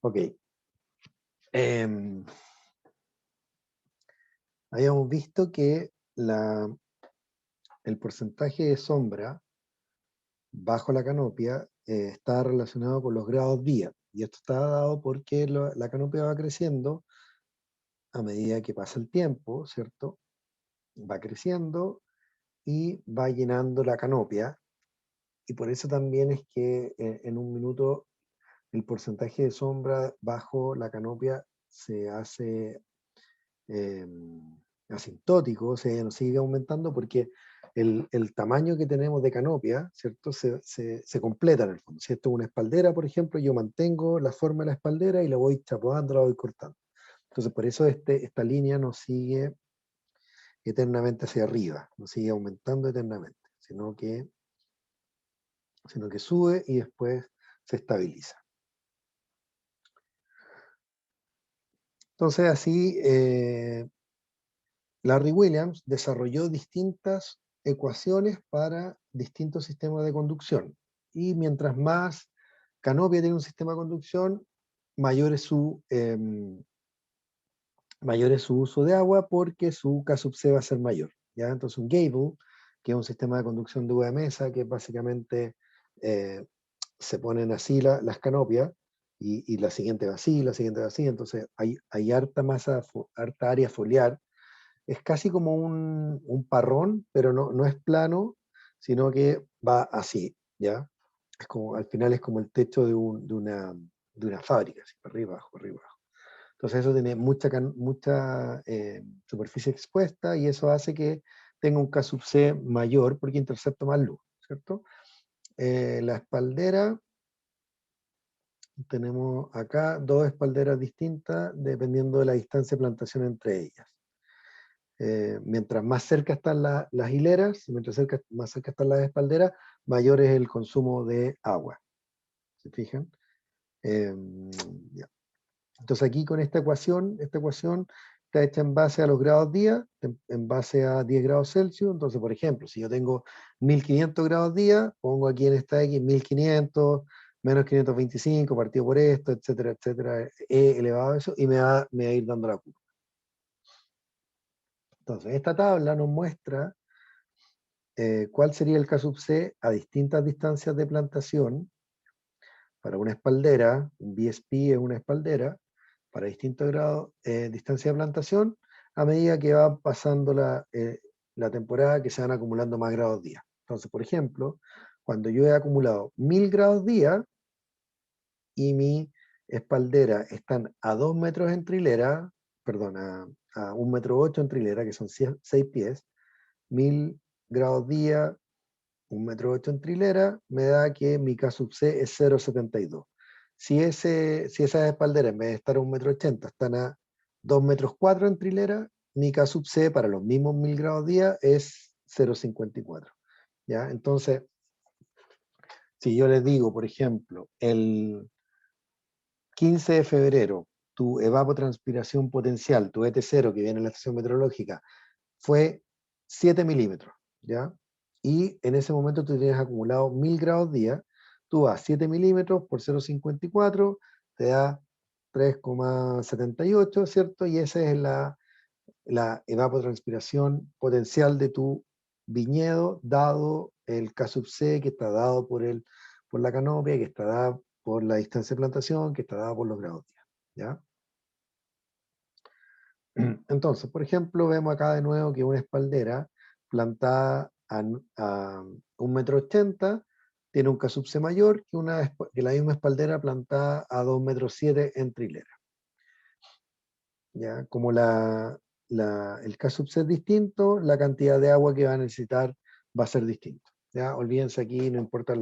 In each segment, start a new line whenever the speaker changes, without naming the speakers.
Ok. Em, Habíamos visto que el porcentaje de sombra bajo la canopia está relacionado con los grados día. Y esto está dado porque la canopia va creciendo a medida que pasa el tiempo, ¿cierto? Va creciendo y va llenando la canopia. Y por eso también es que en un minuto el porcentaje de sombra bajo la canopia se hace eh, asintótico, o sea, nos sigue aumentando porque el tamaño que tenemos de canopia, ¿cierto? Se completa en el fondo. Si esto es una espaldera, por ejemplo, yo mantengo la forma de la espaldera y la voy chapando, la voy cortando. Entonces, por eso esta línea no sigue eternamente hacia arriba, no sigue aumentando eternamente, sino que sube y después se estabiliza. Entonces, así, Larry Williams desarrolló distintas ecuaciones para distintos sistemas de conducción. Y mientras más canopia tiene un sistema de conducción, mayor es mayor es su uso de agua porque su K sub C va a ser mayor. ¿Ya? Entonces un gable, que es un sistema de conducción de mesa, que básicamente eh, se ponen así las canopias, y la siguiente va así, la siguiente va así, entonces hay harta masa, harta área foliar. Es casi como un parrón, pero no es plano, sino que va así, ¿ya? Es como, al final es como el techo de una fábrica, así, para arriba, abajo, para arriba, abajo. Entonces eso tiene mucha superficie expuesta y eso hace que tenga un K sub C mayor porque intercepta más luz, ¿cierto? La espaldera, tenemos acá dos espalderas distintas dependiendo de la distancia de plantación entre ellas. Mientras más cerca están las hileras, más cerca están las espalderas, mayor es el consumo de agua. ¿Se fijan? Ya. Entonces aquí con esta ecuación está hecha en base a los grados día, en base a 10 grados Celsius. Entonces, por ejemplo, si yo tengo 1500 grados día, pongo aquí en esta X 1500 menos 525 partido por esto, etcétera, etcétera, E elevado a eso, y me va a ir dando la curva. Entonces, esta tabla nos muestra cuál sería el K sub C a distintas distancias de plantación para una espaldera. Un BSP es una espaldera para distintos grados, distancia de plantación, a medida que va pasando la temporada, que se van acumulando más grados día. Entonces, por ejemplo, cuando yo he acumulado 1000 grados día y mi espaldera están a 2 metros en trilera, perdón, a 1,8 metros en trilera, que son 6 pies, 1000 grados día, 1,8 metros en trilera, me da que mi K sub C es 0,72. Si esas espalderas, en vez de estar a 1,80 metros, están a 2,4 metros en trilera, mi K sub C para los mismos 1000 grados día es 0,54. ¿Ya? Entonces, si yo les digo, por ejemplo, el 15 de febrero, tu evapotranspiración potencial, tu ET0, que viene en la estación meteorológica, fue 7 milímetros, ¿ya? Y en ese momento tú tienes acumulado 1000 grados día, tú vas 7 milímetros por 0,54, te da 3,78, ¿cierto? Y esa es la evapotranspiración potencial de tu viñedo, dado el K sub C, que está dado por la canopia, que está dada por la distancia de plantación, que está dada por los grados día, ¿ya? Entonces, por ejemplo, vemos acá de nuevo que una espaldera plantada a 1,80 metros tiene un K sub C mayor que la misma espaldera plantada a 2,7 metros en trilera. ¿Ya? Como el K sub C es distinto, la cantidad de agua que va a necesitar va a ser distinto. ¿Ya? Olvídense aquí, no importa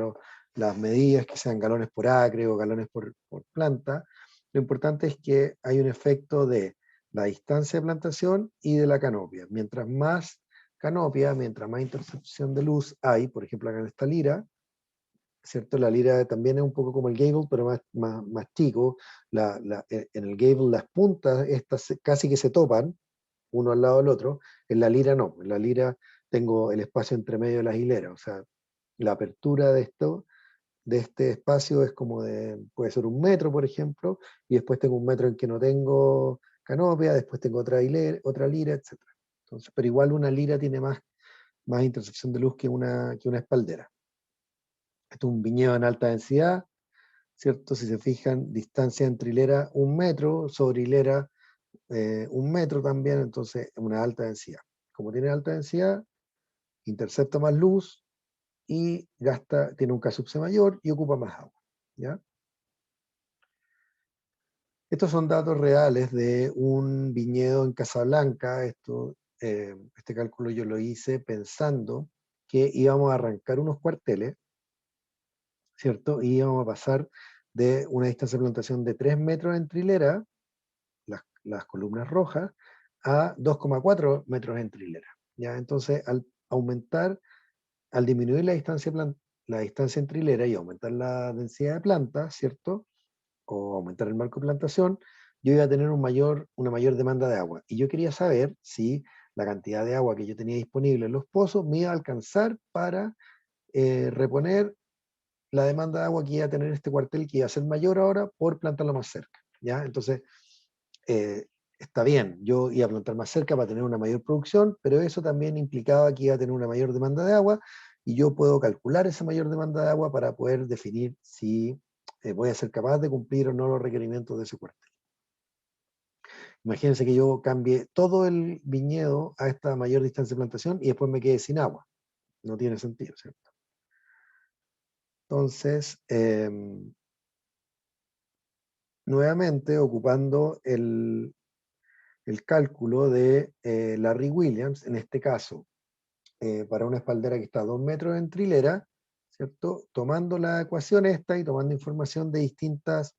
las medidas, que sean galones por acre o galones por planta. Lo importante es que hay un efecto de la distancia de plantación y de la canopia. Mientras más canopia, mientras más intercepción de luz hay, por ejemplo acá en esta lira, ¿cierto? La lira también es un poco como el gable, pero más chico. En el gable las puntas estas casi que se topan, uno al lado del otro. En la lira no, en la lira tengo el espacio entre medio de las hileras, o sea, la apertura de esto de este espacio es como puede ser 1 metro, por ejemplo, y después tengo 1 metro en que no tengo canopia, después tengo otra lira, etc. Entonces, pero igual una lira tiene más intercepción de luz que una espaldera. Esto es un viñedo en alta densidad, ¿cierto? Si se fijan, distancia entre hilera 1 metro, sobre hilera 1 metro también, entonces es una alta densidad. Como tiene alta densidad, intercepta más luz y tiene un K-sub-C mayor y ocupa más agua, ¿ya? Estos son datos reales de un viñedo en Casablanca. Este cálculo yo lo hice pensando que íbamos a arrancar unos cuarteles, ¿cierto? Y íbamos a pasar de una distancia de plantación de 3 metros entre hilera, las columnas rojas, a 2,4 metros entre hilera, ¿ya? Entonces, al disminuir la distancia entre hilera y aumentar la densidad de plantas, ¿cierto? O aumentar el marco de plantación, yo iba a tener una mayor demanda de agua. Y yo quería saber si la cantidad de agua que yo tenía disponible en los pozos me iba a alcanzar para reponer la demanda de agua que iba a tener este cuartel, que iba a ser mayor ahora por plantarlo más cerca, ¿ya? Entonces, está bien, yo iba a plantar más cerca para tener una mayor producción, pero eso también implicaba que iba a tener una mayor demanda de agua, y yo puedo calcular esa mayor demanda de agua para poder definir si voy a ser capaz de cumplir o no los requerimientos de ese cuartel. Imagínense que yo cambie todo el viñedo a esta mayor distancia de plantación y después me quede sin agua. No tiene sentido, ¿cierto? Entonces, nuevamente ocupando el cálculo de Larry Williams, en este caso, para una espaldera que está a 2 metros en trilera, ¿cierto? Tomando la ecuación esta y tomando información de distintas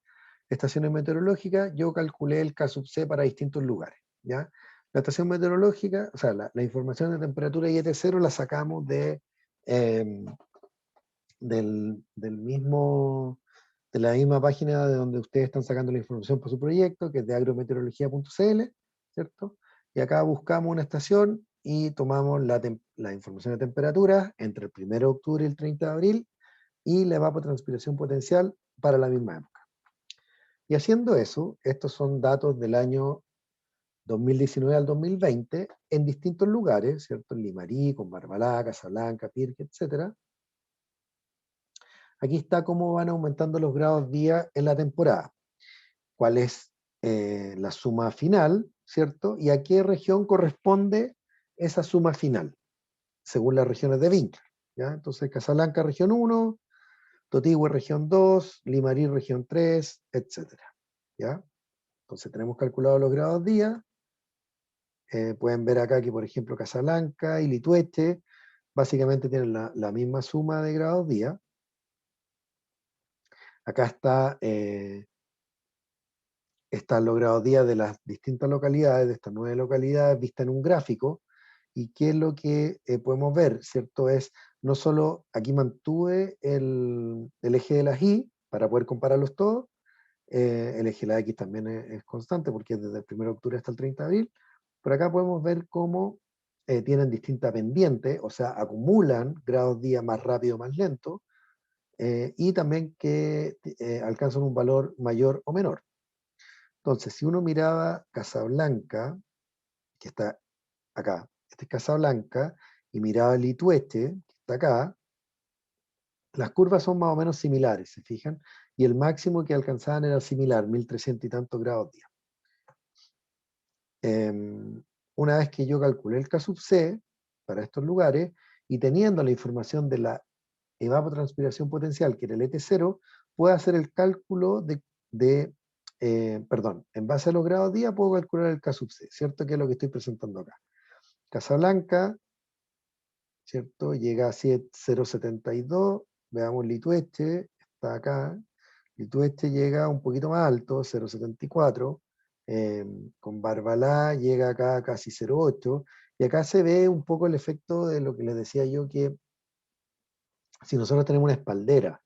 estaciones meteorológicas, yo calculé el K-sub-C para distintos lugares, ¿ya? La estación meteorológica, o sea, la información de temperatura y ET0 la sacamos eh, del mismo, de la misma página de donde ustedes están sacando la información para su proyecto, que es de agrometeorología.cl, ¿cierto? Y acá buscamos una estación y tomamos la información de temperatura entre el 1 de octubre y el 30 de abril y la evapotranspiración potencial para la misma época. Y haciendo eso, estos son datos del año 2019 al 2020 en distintos lugares, ¿cierto? En Limarí, con Barbalá, Casablanca, Pirque, etc. Aquí está cómo van aumentando los grados día en la temporada, cuál es la suma final, ¿cierto? Y a qué región corresponde esa suma final, según las regiones de Vincla, ¿ya? Entonces, Casablanca, región 1, Totigüe, región 2, Limarí, región 3, etc. ¿Ya? Entonces, tenemos calculados los grados día. Pueden ver acá que, por ejemplo, Casablanca y Litueche básicamente tienen la misma suma de grados día. Acá están los grados día de las distintas localidades, de estas 9 localidades, vistas en un gráfico. ¿Y qué es lo que podemos ver? ¿Cierto? Es, no solo aquí mantuve el eje de las Y para poder compararlos todos, el eje de la X también es constante porque es desde el 1 de octubre hasta el 30 de abril. Por acá podemos ver cómo tienen distinta pendiente, o sea, acumulan grados día más rápido o más lento, y también que alcanzan un valor mayor o menor. Entonces, si uno miraba Casablanca, que está acá, este es Casablanca, y miraba Litueche, que está acá, las curvas son más o menos similares, ¿se fijan? Y el máximo que alcanzaban era similar, 1300 y tantos grados día. Una vez que yo calculé el K-sub-C para estos lugares, y teniendo la información de la evapotranspiración potencial, que era el ET0, puedo hacer el cálculo perdón, en base a los grados día puedo calcular el K-sub-C, ¿cierto? Que es lo que estoy presentando acá. Casablanca, ¿cierto? Llega a 0,72, veamos Litueche, está acá. Litueche llega un poquito más alto, 0,74. Con Barbalá llega acá a casi 0,8. Y acá se ve un poco el efecto de lo que les decía yo, que si nosotros tenemos una espaldera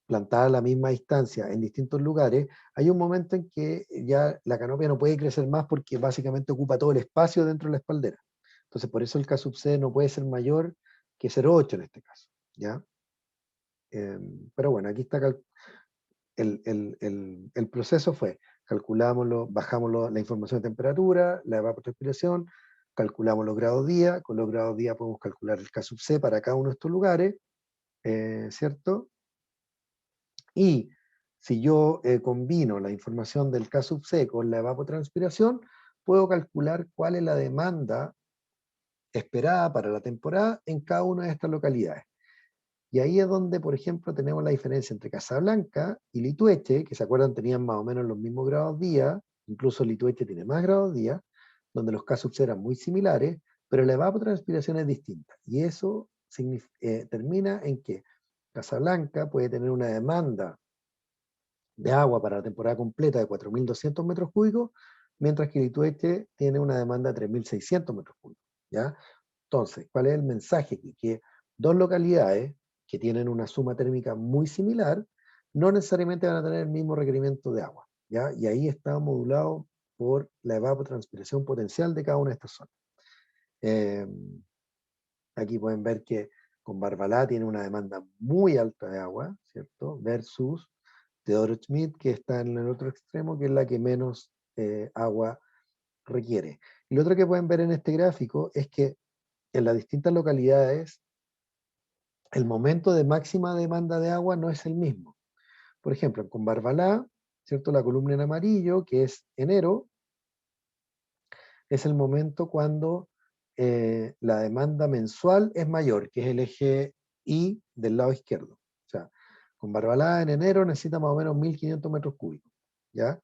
plantada a la misma distancia en distintos lugares, hay un momento en que ya la canopia no puede crecer más porque básicamente ocupa todo el espacio dentro de la espaldera. Entonces, por eso el K-sub-C no puede ser mayor que 0,8 en este caso, ¿ya? Pero bueno, aquí está el proceso fue, calculámoslo, bajamos la información de temperatura, la evapotranspiración, calculamos los grados día, con los grados día podemos calcular el K sub C para cada uno de estos lugares, ¿cierto? Y si yo combino la información del K sub C con la evapotranspiración, puedo calcular cuál es la demanda esperada para la temporada en cada una de estas localidades. Y ahí es donde, por ejemplo, tenemos la diferencia entre Casablanca y Litueche, que se acuerdan tenían más o menos los mismos grados día, incluso Litueche tiene más grados día, donde los casos eran muy similares, pero la evapotranspiración es distinta. Y eso termina en que Casablanca puede tener una demanda de agua para la temporada completa de 4.200 metros cúbicos, mientras que Litueche tiene una demanda de 3.600 metros cúbicos. ¿Ya? Entonces, ¿cuál es el mensaje aquí? Que dos localidades que tienen una suma térmica muy similar, no necesariamente van a tener el mismo requerimiento de agua, ¿ya? Y ahí está modulado por la evapotranspiración potencial de cada una de estas zonas. Aquí pueden ver que con Barbalá tiene una demanda muy alta de agua, ¿cierto? Versus Teodoro Schmidt, que está en el otro extremo, que es la que menos agua requiere. Y lo otro que pueden ver en este gráfico es que en las distintas localidades el momento de máxima demanda de agua no es el mismo. Por ejemplo, con Barbalá, ¿cierto? La columna en amarillo, que es enero, es el momento cuando la demanda mensual es mayor, que es el eje Y del lado izquierdo. O sea, con Barbalá en enero necesita más o menos 1.500 metros cúbicos, ¿ya?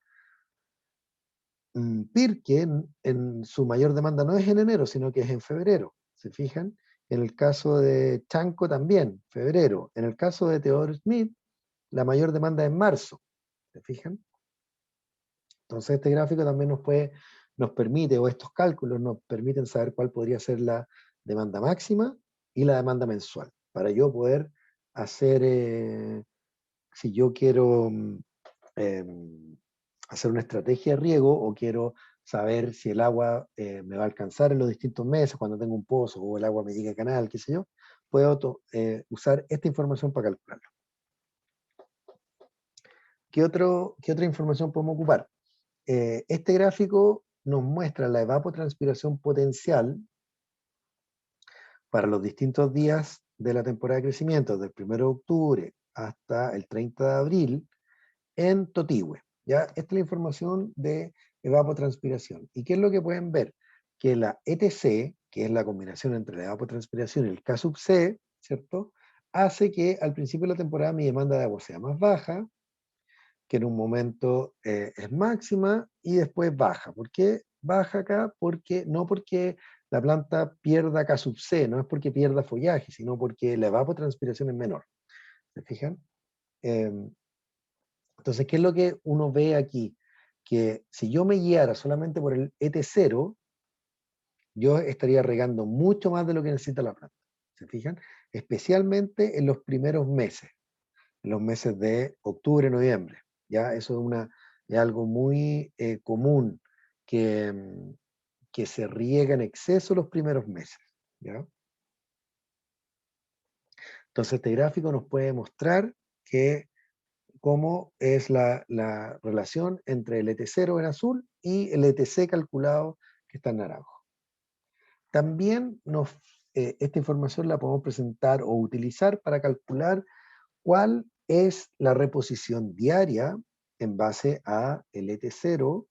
Pirque en su mayor demanda no es en enero, sino que es en febrero, ¿se fijan? En el caso de Chanco también, febrero. En el caso de Theodore Smith, la mayor demanda es en marzo, ¿se fijan? Entonces este gráfico también nos permite, o estos cálculos nos permiten saber cuál podría ser la demanda máxima y la demanda mensual, para yo poder hacer, si yo quiero hacer una estrategia de riego o quiero saber si el agua me va a alcanzar en los distintos meses, cuando tengo un pozo o el agua me llega al canal, qué sé yo, puedo usar esta información para calcularlo. ¿Qué otra información podemos ocupar? Este gráfico nos muestra la evapotranspiración potencial para los distintos días de la temporada de crecimiento, del 1 de octubre hasta el 30 de abril, en Totigüe. ¿Ya? Esta es la información de evapotranspiración. ¿Y qué es lo que pueden ver? Que la ETC, que es la combinación entre la evapotranspiración y el K sub C, ¿cierto? Hace que al principio de la temporada mi demanda de agua sea más baja, que en un momento es máxima y después baja. ¿Por qué baja acá? No porque la planta pierda K sub C, no es porque pierda follaje, sino porque la evapotranspiración es menor. ¿Se fijan? Entonces, ¿qué es lo que uno ve aquí? Que si yo me guiara solamente por el ET0, yo estaría regando mucho más de lo que necesita la planta. ¿Se fijan? Especialmente en los primeros meses, en los meses de octubre, noviembre. ¿Ya? Eso es algo muy común, que se riega en exceso los primeros meses. ¿Ya? Entonces, este gráfico nos puede mostrar cómo es la relación entre el ET0 en azul y el ETC calculado que está en naranjo. También esta información la podemos presentar o utilizar para calcular cuál es la reposición diaria en base a el ET0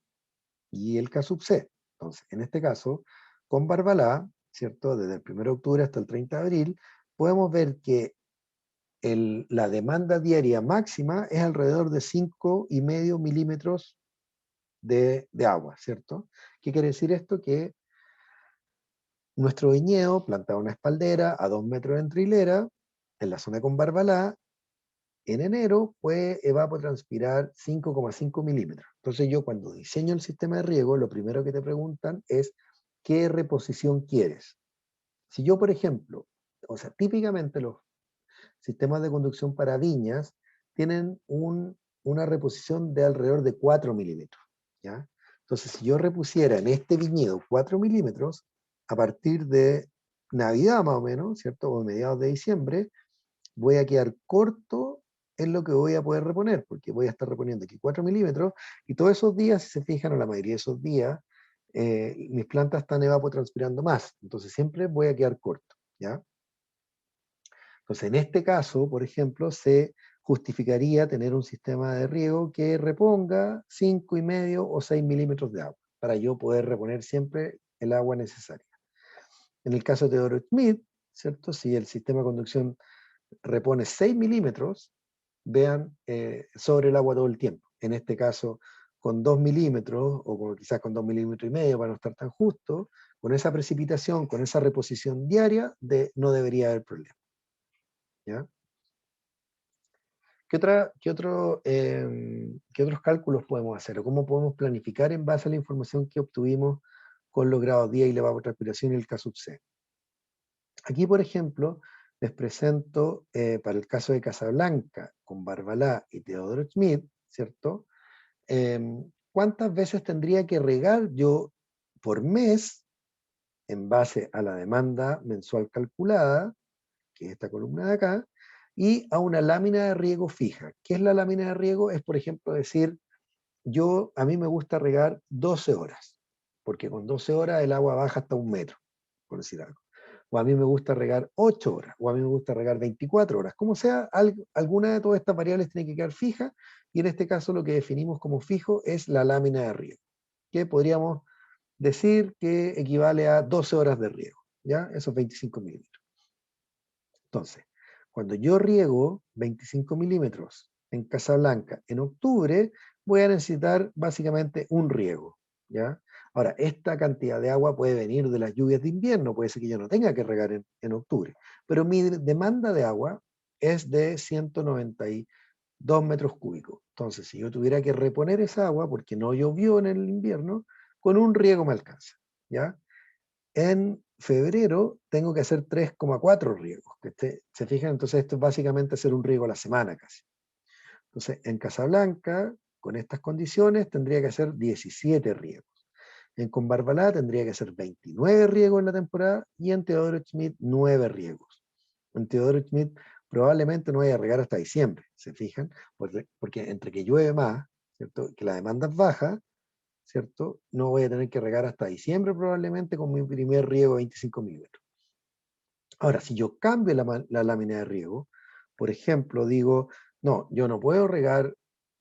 y el K sub C. Entonces, en este caso, con Barbalá, ¿cierto? Desde el 1 de octubre hasta el 30 de abril, podemos ver que la demanda diaria máxima es alrededor de 5,5 milímetros de agua, ¿cierto? ¿Qué quiere decir esto? Que nuestro viñedo, plantado en una espaldera a 2 metros entre hilera, en la zona con Barbalá, en enero puede evapotranspirar 5,5 milímetros. Entonces yo cuando diseño el sistema de riego, lo primero que te preguntan es ¿qué reposición quieres? Si yo, por ejemplo, o sea, típicamente los sistemas de conducción para viñas tienen una reposición de alrededor de 4 milímetros. ¿Ya? Entonces, si yo repusiera en este viñedo 4 milímetros, a partir de Navidad más o menos, ¿cierto? O mediados de diciembre, voy a quedar corto en lo que voy a poder reponer, porque voy a estar reponiendo aquí 4 milímetros, y todos esos días, si se fijan, o la mayoría de esos días, mis plantas están evapotranspirando más, entonces siempre voy a quedar corto, ¿ya? Entonces, en este caso, por ejemplo, se justificaría tener un sistema de riego que reponga 5,5 o 6 milímetros de agua, para yo poder reponer siempre el agua necesaria. En el caso de Teodoro Schmidt, ¿cierto? Si el sistema de conducción repone 6 milímetros, vean, sobre el agua todo el tiempo. En este caso, con 2 milímetros, o quizás con 2,5 milímetros, para no estar tan justo, con esa precipitación, con esa reposición diaria, no debería haber problema. ¿Ya? ¿Qué otros cálculos podemos hacer? ¿O cómo podemos planificar en base a la información que obtuvimos con los grados 10 y la evapotranspiración y el K-sub-C? Aquí, por ejemplo, les presento, para el caso de Casablanca, con Barbalá y Teodoro Schmidt, ¿cierto? ¿Cuántas veces tendría que regar yo por mes en base a la demanda mensual calculada, que es esta columna de acá, y a una lámina de riego fija? ¿Qué es la lámina de riego? Es, por ejemplo, decir, a mí me gusta regar 12 horas, porque con 12 horas el agua baja hasta 1 metro, por decir algo. O a mí me gusta regar 8 horas, o a mí me gusta regar 24 horas. Como sea, alguna de todas estas variables tiene que quedar fija, y en este caso lo que definimos como fijo es la lámina de riego, que podríamos decir que equivale a 12 horas de riego, ¿ya? Esos 25 milímetros. Entonces, cuando yo riego 25 milímetros en Casablanca en octubre, voy a necesitar básicamente un riego, ¿ya? Ahora, esta cantidad de agua puede venir de las lluvias de invierno, puede ser que yo no tenga que regar en octubre, pero mi demanda de agua es de 192 metros cúbicos. Entonces, si yo tuviera que reponer esa agua porque no llovió en el invierno, con un riego me alcanza, ¿ya? En febrero tengo que hacer 3,4 riegos. ¿Se fijan? Entonces esto es básicamente hacer un riego a la semana casi. Entonces en Casablanca, con estas condiciones, tendría que hacer 17 riegos. En Conbarbalá tendría que hacer 29 riegos en la temporada, y en Teodoro Schmidt 9 riegos. En Teodoro Schmidt probablemente no vaya a regar hasta diciembre, ¿se fijan? Porque entre que llueve más, ¿cierto?, que la demanda es baja, ¿cierto? No voy a tener que regar hasta diciembre probablemente con mi primer riego de 25 milímetros. Ahora, si yo cambio la lámina de riego, por ejemplo, digo, no, yo no puedo regar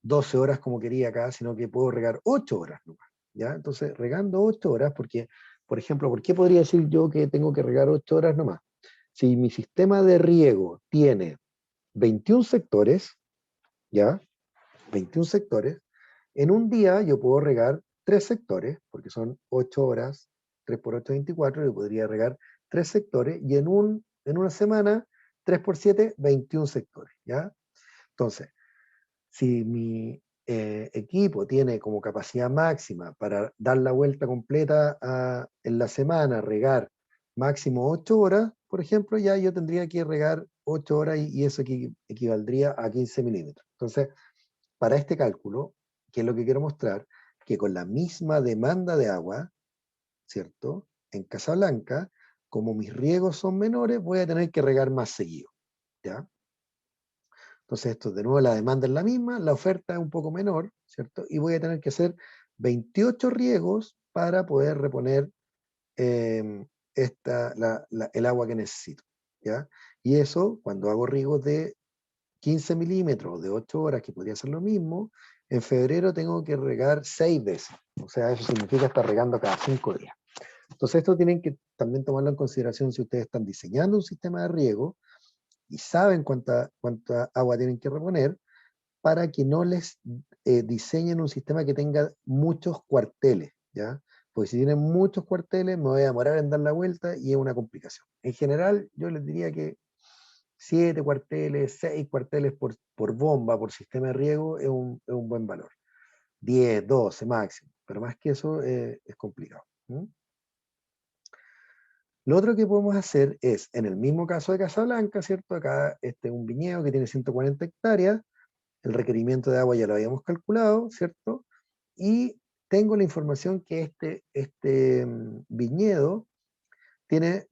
12 horas como quería acá, sino que puedo regar 8 horas nomás, ¿ya? Entonces, regando 8 horas, porque, por ejemplo, ¿por qué podría decir yo que tengo que regar 8 horas nomás? Si mi sistema de riego tiene 21 sectores, ¿ya? 21 sectores, en un día yo puedo regar 3 sectores, porque son 8 horas, 3 por 8, 24, yo podría regar 3 sectores, y en una semana, 3 por 7, 21 sectores, ¿ya? Entonces, si mi equipo tiene como capacidad máxima para dar la vuelta completa en la semana, regar máximo 8 horas, por ejemplo, ya yo tendría que regar 8 horas, y eso equivaldría a 15 milímetros. Entonces, para este cálculo, ¿qué es lo que quiero mostrar? Que con la misma demanda de agua, ¿cierto? En Casablanca, como mis riegos son menores, voy a tener que regar más seguido, ¿ya? Entonces, esto de nuevo, la demanda es la misma, la oferta es un poco menor, ¿cierto? Y voy a tener que hacer 28 riegos para poder reponer eh, el agua que necesito, ¿ya? Y eso, cuando hago riegos de 15 milímetros de 8 horas, que podría ser lo mismo, en febrero tengo que regar 6 veces. O sea, eso significa estar regando cada 5 días. Entonces, esto tienen que también tomarlo en consideración si ustedes están diseñando un sistema de riego y saben cuánta agua tienen que reponer, para que no les diseñen un sistema que tenga muchos cuarteles, ¿ya? Porque si tienen muchos cuarteles, me voy a demorar en dar la vuelta y es una complicación. En general, yo les diría que 7 cuarteles, 6 cuarteles por bomba, por sistema de riego, es un buen valor. 10, 12 máximo, pero más que eso es complicado. Lo otro que podemos hacer es, en el mismo caso de Casablanca, ¿cierto? Acá un viñedo que tiene 140 hectáreas, el requerimiento de agua ya lo habíamos calculado, ¿cierto? Y tengo la información que este viñedo tiene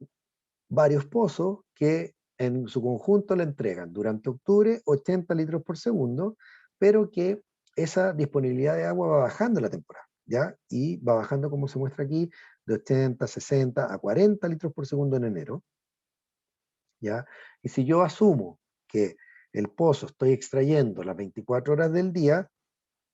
varios pozos que en su conjunto le entregan durante octubre 80 litros por segundo, pero que esa disponibilidad de agua va bajando en la temporada, ¿ya? Y va bajando, como se muestra aquí, de 80, 60 a 40 litros por segundo en enero, ¿ya? Y si yo asumo que el pozo estoy extrayendo las 24 horas del día,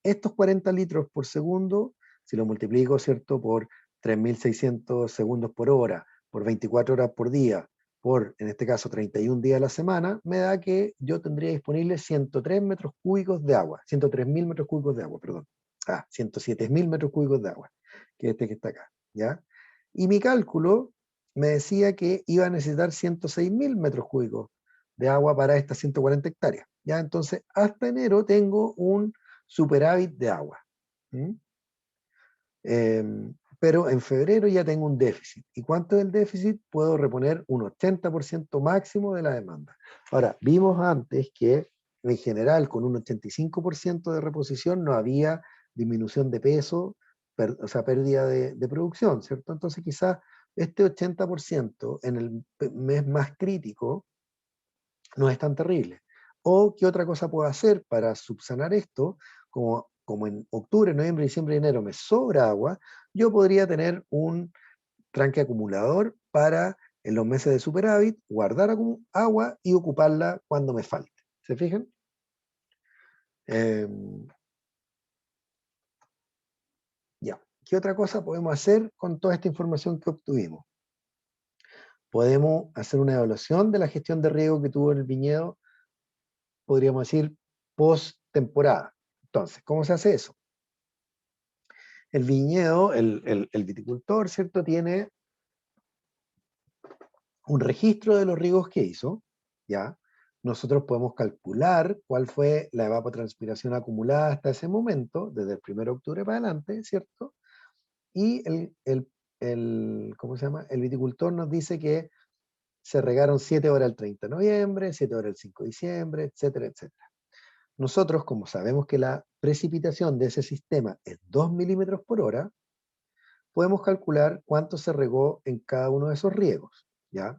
estos 40 litros por segundo, si lo multiplico, ¿cierto?, por 3.600 segundos por hora, por 24 horas por día, por, en este caso, 31 días a la semana, me da que yo tendría disponible 103 metros cúbicos de agua, 103.000 metros cúbicos de agua, perdón. 107.000 metros cúbicos de agua, que es este que está acá, ¿ya? Y mi cálculo me decía que iba a necesitar 106.000 metros cúbicos de agua para estas 140 hectáreas, ¿ya? Entonces, hasta enero tengo un superávit de agua. ¿Mm? Pero en febrero ya tengo un déficit. ¿Y cuánto es el déficit? Puedo reponer un 80% máximo de la demanda. Ahora, vimos antes que en general con un 85% de reposición no había disminución de peso, o sea, pérdida de producción, ¿cierto? Entonces quizás este 80% en el mes más crítico no es tan terrible. O qué otra cosa puedo hacer para subsanar esto, como en octubre, noviembre, diciembre y enero me sobra agua, yo podría tener un tranque acumulador para en los meses de superávit guardar agua y ocuparla cuando me falte. ¿Se fijan? Ya. ¿Qué otra cosa podemos hacer con toda esta información que obtuvimos? Podemos hacer una evaluación de la gestión de riego que tuvo el viñedo, podríamos decir, post temporada. Entonces, ¿cómo se hace eso? El viñedo, el viticultor, ¿cierto? Tiene un registro de los riegos que hizo, ¿ya? Nosotros podemos calcular cuál fue la evapotranspiración acumulada hasta ese momento, desde el 1 de octubre para adelante, ¿cierto? Y ¿cómo se llama? El viticultor nos dice que se regaron 7 horas el 30 de noviembre, 7 horas el 5 de diciembre, etcétera, etcétera. Nosotros, como sabemos que la precipitación de ese sistema es 2 milímetros por hora, podemos calcular cuánto se regó en cada uno de esos riegos, ¿ya?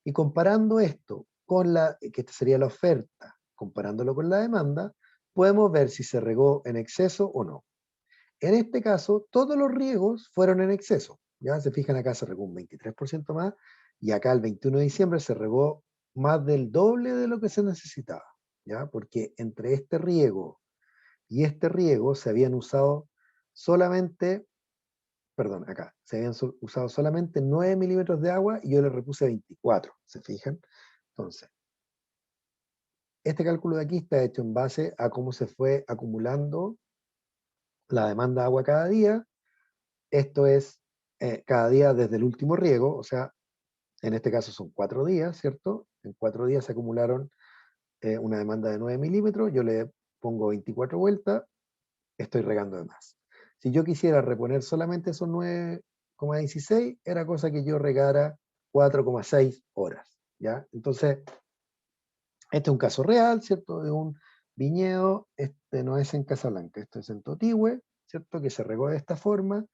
Y comparando esto con que esta sería la oferta, comparándolo con la demanda, podemos ver si se regó en exceso o no. En este caso, todos los riegos fueron en exceso, ¿ya? Se fijan acá se regó un 23% más, y acá el 21 de diciembre se regó más del doble de lo que se necesitaba, ¿ya? Porque entre este riego y este riego se habían usado solamente, perdón, acá, se habían usado solamente 9 milímetros de agua y yo le repuse 24, ¿se fijan? Entonces, este cálculo de aquí está hecho en base a cómo se fue acumulando la demanda de agua cada día. Esto es cada día desde el último riego, o sea, en este caso son 4 días, ¿cierto? En 4 días se acumularon una demanda de 9 milímetros, yo le pongo 24 vueltas, estoy regando de más. Si yo quisiera reponer solamente esos 9,16, era cosa que yo regara 4,6 horas, ¿ya? Entonces, este es un caso real, ¿cierto? De un viñedo, este no es en Casablanca, esto es en Totigüe, ¿cierto? Que se regó de esta forma,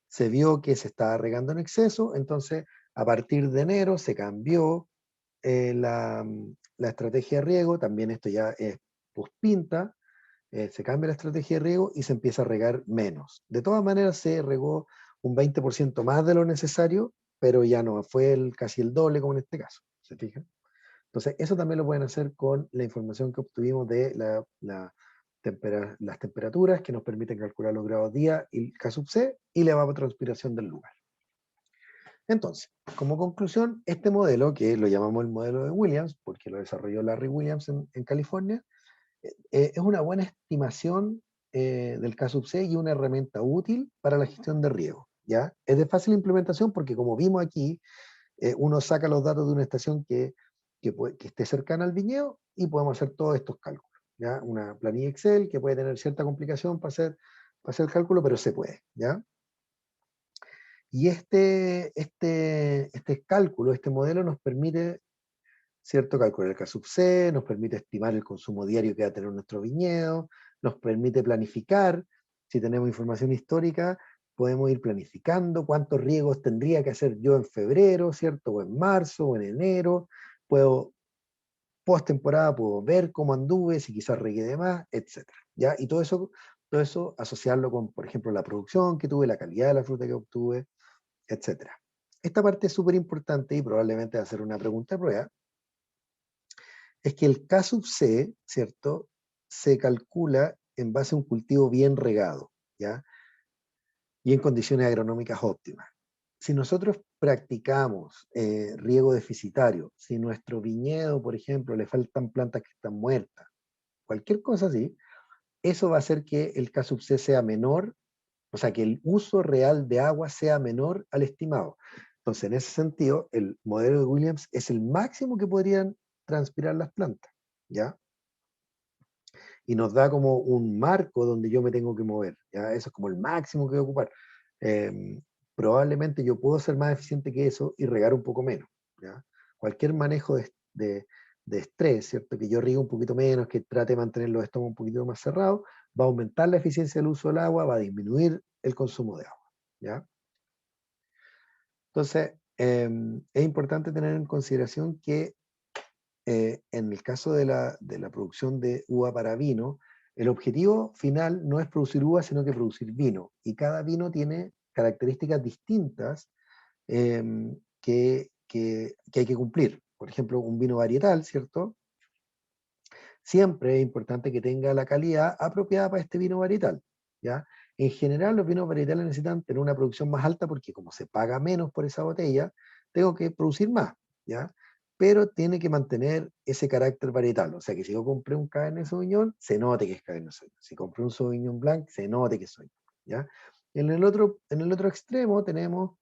se vio que se estaba regando en exceso, entonces a partir de enero se cambió la estrategia de riego, también esto ya es pospinta, se cambia la estrategia de riego y se empieza a regar menos. De todas maneras se regó un 20% más de lo necesario, pero ya no fue casi el doble como en este caso, ¿se fijan? Entonces, eso también lo pueden hacer con la información que obtuvimos de las temperaturas que nos permiten calcular los grados día y K sub C y la evapotranspiración del lugar. Entonces, como conclusión, este modelo, que lo llamamos el modelo de Williams, porque lo desarrolló Larry Williams en California, es una buena estimación del K sub C y una herramienta útil para la gestión de riego, ¿ya? Es de fácil implementación porque, como vimos aquí, uno saca los datos de una estación que esté cercana al viñedo y podemos hacer todos estos cálculos, ¿ya? Una planilla Excel que puede tener cierta complicación para hacer el cálculo, pero se puede, ¿ya? Y este cálculo, este modelo nos permite, ¿cierto?, calcular el K sub C, nos permite estimar el consumo diario que va a tener nuestro viñedo, nos permite planificar, si tenemos información histórica, podemos ir planificando cuántos riegos tendría que hacer yo en febrero, ¿cierto? O en marzo, o en enero. Puedo, post temporada, puedo ver cómo anduve, si quizás regué de más, etcétera, ¿ya? Y todo eso asociarlo con, por ejemplo, la producción que tuve, la calidad de la fruta que obtuve, etcétera. Esta parte es súper importante y probablemente va a ser una pregunta de prueba, es que el K sub C, ¿cierto? Se calcula en base a un cultivo bien regado, ¿ya? Y en condiciones agronómicas óptimas. Si nosotros practicamos riego deficitario, si nuestro viñedo, por ejemplo, le faltan plantas que están muertas, cualquier cosa así, eso va a hacer que el K sub C sea menor, o sea, que el uso real de agua sea menor al estimado. Entonces, en ese sentido, el modelo de Williams es el máximo que podrían transpirar las plantas, ¿ya? Y nos da como un marco donde yo me tengo que mover, ¿ya? Eso es como el máximo que voy a ocupar. Probablemente yo puedo ser más eficiente que eso y regar un poco menos, ¿ya? Cualquier manejo de estrés, ¿cierto? Que yo riegue un poquito menos, que trate de mantener los estómagos un poquito más cerrados, va a aumentar la eficiencia del uso del agua, va a disminuir el consumo de agua, ¿ya? Entonces, es importante tener en consideración que en el caso de la producción de uva para vino, el objetivo final no es producir uva, sino que producir vino. Y cada vino tiene características distintas que hay que cumplir. Por ejemplo, un vino varietal, ¿cierto? Siempre es importante que tenga la calidad apropiada para este vino varietal, ¿ya? En general, los vinos varietales necesitan tener una producción más alta porque como se paga menos por esa botella, tengo que producir más, ¿ya? Pero tiene que mantener ese carácter varietal. O sea que si yo compré un Cabernet Sauvignon, se note que es Cabernet Sauvignon. Si compré un Sauvignon Blanc, se note que es Sauvignon, ¿ya? En el otro extremo tenemos,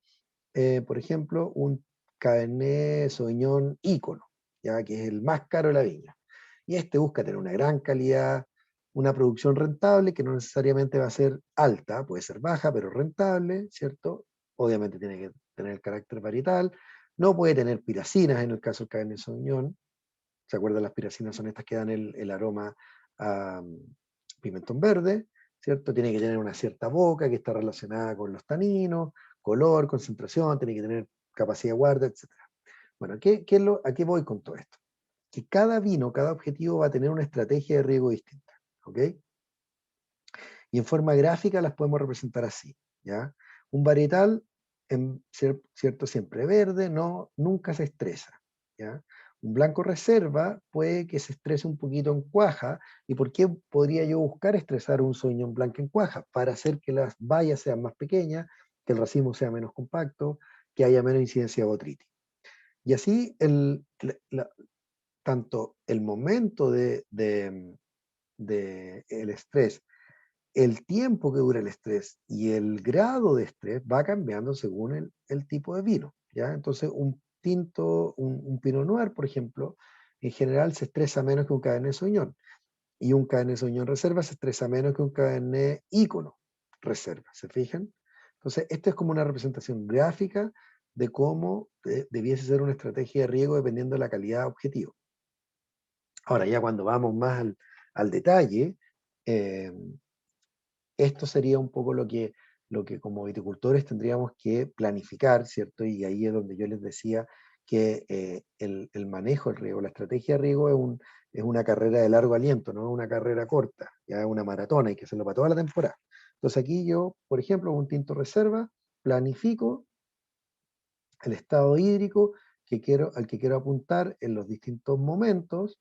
por ejemplo, un Cabernet Sauvignon ícono, ¿ya? Que es el más caro de la viña. Y este busca tener una gran calidad, una producción rentable, que no necesariamente va a ser alta, puede ser baja, pero rentable, ¿cierto? Obviamente tiene que tener el carácter varietal, no puede tener piracinas en el caso del Cabernet Sauvignon. ¿Se acuerdan? Las piracinas son estas que dan el aroma a pimentón verde, ¿cierto? Tiene que tener una cierta boca que está relacionada con los taninos, color, concentración, tiene que tener capacidad de guarda, etc. Bueno, ¿a qué voy con todo esto? Que cada vino, cada objetivo va a tener una estrategia de riego distinta, ¿ok? Y en forma gráfica las podemos representar así, ¿ya? Un varietal, cierto, siempre verde, no, nunca se estresa, ¿ya? Un blanco reserva puede que se estrese un poquito en cuaja. ¿Y por qué podría yo buscar estresar un Sauvignon blanco en cuaja? Para hacer que las bayas sean más pequeñas, que el racimo sea menos compacto, que haya menos incidencia de botrytis. Y así tanto el momento de el estrés, el tiempo que dura el estrés y el grado de estrés va cambiando según el tipo de vino, ¿ya? Entonces, un Pinot Noir, por ejemplo, en general se estresa menos que un Cabernet Sauvignon, y un Cabernet Sauvignon Reserva se estresa menos que un Cabernet Ícono Reserva, ¿se fijan? Entonces, esto es como una representación gráfica de cómo debiese ser una estrategia de riego dependiendo de la calidad objetivo. Ahora, ya cuando vamos más al detalle, eh, esto sería un poco lo que como viticultores tendríamos que planificar, ¿cierto? Y ahí es donde yo les decía que el manejo del riego, la estrategia de riego es una carrera de largo aliento, no es una carrera corta, ya es una maratona, hay que hacerlo para toda la temporada. Entonces aquí yo, por ejemplo, un tinto reserva, planifico el estado hídrico al que quiero apuntar en los distintos momentos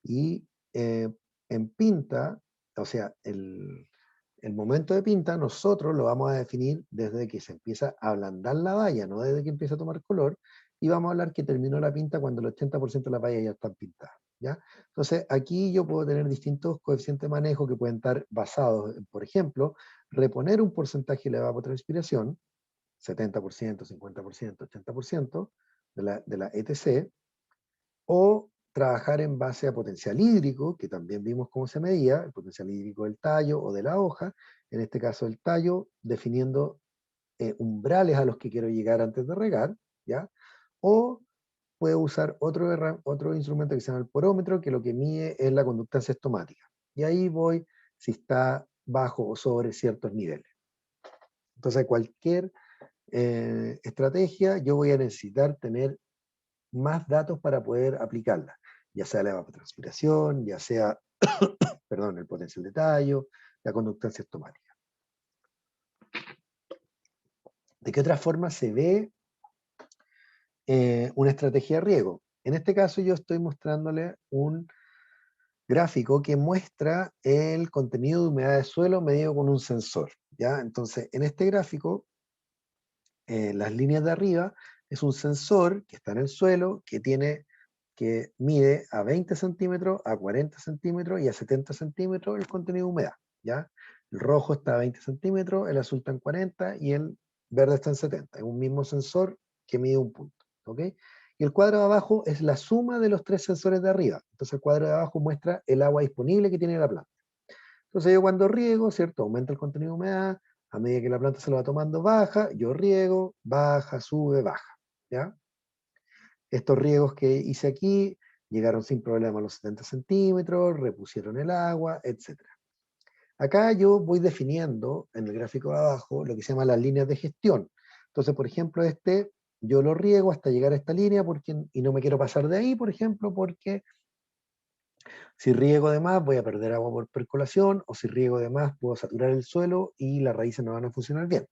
y en pinta, o sea, el momento de pinta nosotros lo vamos a definir desde que se empieza a ablandar la valla, no desde que empieza a tomar color, y vamos a hablar que terminó la pinta cuando el 80% de las vallas ya están pintadas, ¿ya? Entonces aquí yo puedo tener distintos coeficientes de manejo que pueden estar basados en, por ejemplo, reponer un porcentaje de la evapotranspiración, 70%, 50%, 80% de la ETC, o trabajar en base a potencial hídrico, que también vimos cómo se medía, el potencial hídrico del tallo o de la hoja, en este caso el tallo, definiendo umbrales a los que quiero llegar antes de regar, ¿ya? O puedo usar otro instrumento que se llama el porómetro, que lo que mide es la conductancia estomática. Y ahí voy si está bajo o sobre ciertos niveles. Entonces, cualquier estrategia, yo voy a necesitar tener más datos para poder aplicarla, ya sea la evapotranspiración, ya sea, perdón, el potencial de tallo, la conductancia estomática. ¿De qué otra forma se ve una estrategia de riego? En este caso yo estoy mostrándole un gráfico que muestra el contenido de humedad de suelo medido con un sensor, ¿ya? Entonces, en este gráfico, las líneas de arriba es un sensor que está en el suelo, que mide a 20 centímetros, a 40 centímetros y a 70 centímetros el contenido de humedad, ¿ya? El rojo está a 20 centímetros, el azul está en 40 y el verde está en 70. Es un mismo sensor que mide un punto, ¿ok? Y el cuadro de abajo es la suma de los tres sensores de arriba. Entonces el cuadro de abajo muestra el agua disponible que tiene la planta. Entonces yo cuando riego, ¿cierto? Aumenta el contenido de humedad, a medida que la planta se lo va tomando, baja, yo riego, baja, sube, baja, ¿ya? Estos riegos que hice aquí llegaron sin problema a los 70 centímetros, repusieron el agua, etc. Acá yo voy definiendo en el gráfico de abajo lo que se llama las líneas de gestión. Entonces, por ejemplo, yo lo riego hasta llegar a esta línea y no me quiero pasar de ahí, por ejemplo, porque si riego de más voy a perder agua por percolación, o si riego de más puedo saturar el suelo y las raíces no van a funcionar bien.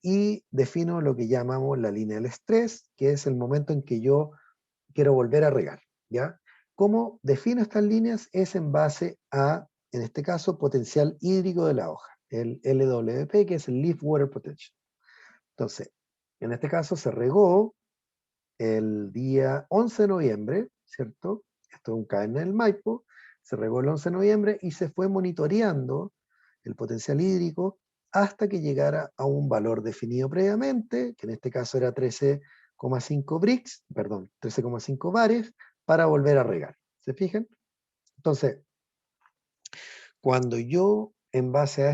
Y defino lo que llamamos la línea del estrés, que es el momento en que yo quiero volver a regar, ¿ya? ¿Cómo defino estas líneas? Es en base a, en este caso, potencial hídrico de la hoja, el LWP, que es el Leaf Water Potential. Entonces, en este caso se regó el día 11 de noviembre, ¿cierto? Esto es un cadena del Maipo, se regó el 11 de noviembre y se fue monitoreando el potencial hídrico hasta que llegara a un valor definido previamente, que en este caso era 13,5 brix, perdón, 13,5 bares, para volver a regar. ¿Se fijan? Entonces, cuando yo, en base a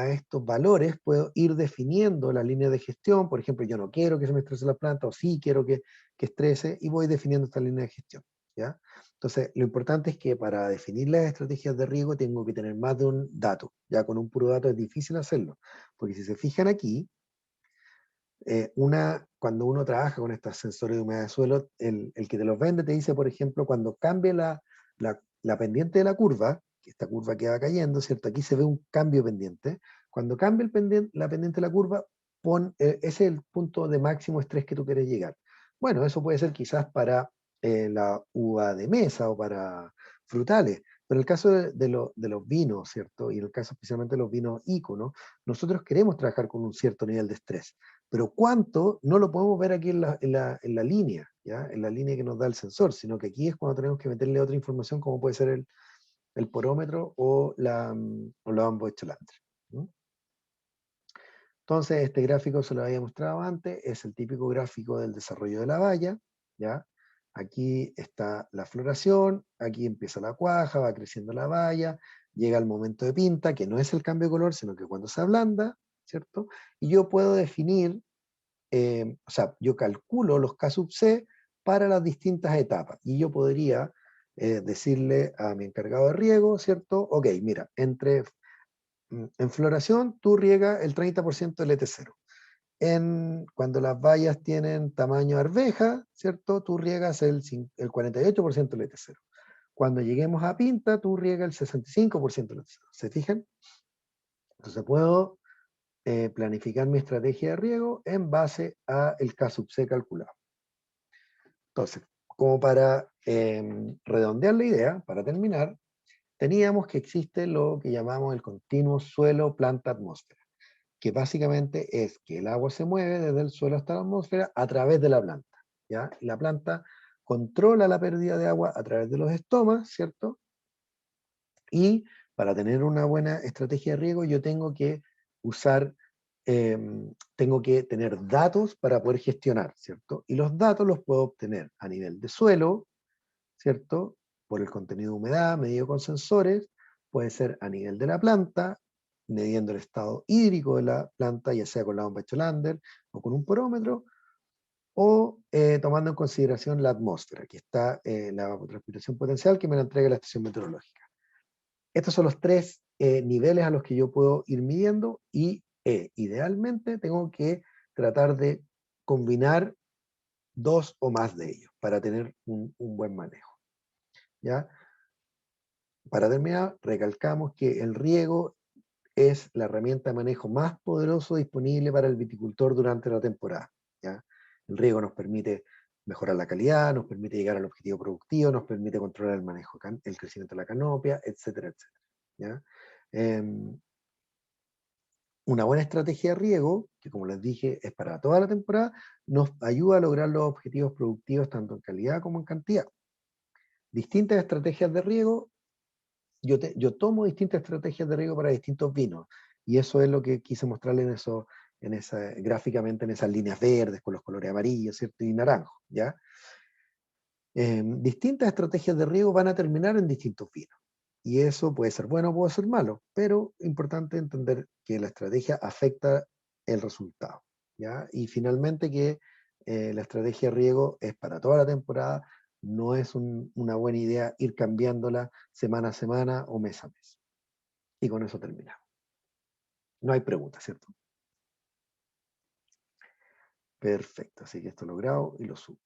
estos valores, puedo ir definiendo la línea de gestión. Por ejemplo, yo no quiero que se me estrese la planta, o sí quiero que estrese, y voy definiendo esta línea de gestión, ¿ya? Entonces, lo importante es que para definir las estrategias de riego tengo que tener más de un dato. Ya con un puro dato es difícil hacerlo, porque si se fijan aquí, cuando uno trabaja con estos sensores de humedad de suelo, el que te los vende te dice, por ejemplo, cuando cambie la pendiente de la curva, que esta curva que va cayendo, ¿cierto? Aquí se ve un cambio pendiente. Cuando cambie la pendiente de la curva, ese es el punto de máximo estrés que tú quieres llegar. Bueno, eso puede ser quizás para la uva de mesa o para frutales, pero en el caso de los vinos, ¿cierto? Y en el caso especialmente de los vinos íconos, nosotros queremos trabajar con un cierto nivel de estrés. Pero cuánto no lo podemos ver aquí en la línea, ¿ya? En la línea que nos da el sensor, sino que aquí es cuando tenemos que meterle otra información, como puede ser el porómetro o la Amboechtelander. Entonces, este gráfico se lo había mostrado antes, es el típico gráfico del desarrollo de la valla, ¿ya? Aquí está la floración, aquí empieza la cuaja, va creciendo la valla, llega el momento de pinta, que no es el cambio de color, sino que cuando se ablanda, ¿cierto? Y yo puedo definir, o sea, yo calculo los K sub C para las distintas etapas, y yo podría decirle a mi encargado de riego, ¿cierto? Ok, mira, en floración tú riegas el 30% del ET0. Cuando las bayas tienen tamaño arveja, ¿cierto? Tú riegas el 48% del ET0. Cuando lleguemos a pinta, tú riegas el 65% del ET0. ¿Se fijan? Entonces puedo planificar mi estrategia de riego en base a el K sub C calculado. Entonces, como para redondear la idea, para terminar, teníamos que existe lo que llamamos el continuo suelo-planta-atmósfera, que básicamente es que el agua se mueve desde el suelo hasta la atmósfera a través de la planta, ¿ya? Y la planta controla la pérdida de agua a través de los estomas, ¿cierto? Y para tener una buena estrategia de riego yo tengo que usar, tengo que tener datos para poder gestionar, ¿cierto? Y los datos los puedo obtener a nivel de suelo, ¿cierto? Por el contenido de humedad medido con sensores, puede ser a nivel de la planta, midiendo el estado hídrico de la planta, ya sea con la bomba Cholander o con un porómetro, o tomando en consideración la atmósfera, que está la transpiración potencial que me la entrega la estación meteorológica. Estos son los tres niveles a los que yo puedo ir midiendo y Idealmente tengo que tratar de combinar 2 o más de ellos para tener un buen manejo, ¿ya? Para terminar, recalcamos que el riego es la herramienta de manejo más poderoso disponible para el viticultor durante la temporada, ¿ya? El riego nos permite mejorar la calidad, nos permite llegar al objetivo productivo, nos permite controlar el manejo, el crecimiento de la canopia, etcétera, etcétera, ¿ya? Em, una buena estrategia de riego, que como les dije es para toda la temporada, nos ayuda a lograr los objetivos productivos tanto en calidad como en cantidad. Distintas estrategias de riego, yo tomo distintas estrategias de riego para distintos vinos, y eso es lo que quise mostrarles gráficamente en esas líneas verdes con los colores amarillos, ¿cierto? Y naranjo, ¿ya? Distintas estrategias de riego van a terminar en distintos vinos. Y eso puede ser bueno o puede ser malo, pero importante entender que la estrategia afecta el resultado, ¿ya? Y finalmente que la estrategia de riego es para toda la temporada, no es una buena idea ir cambiándola semana a semana o mes a mes. Y con eso terminamos. No hay preguntas, ¿cierto? Perfecto, así que esto lo grabo y lo subo.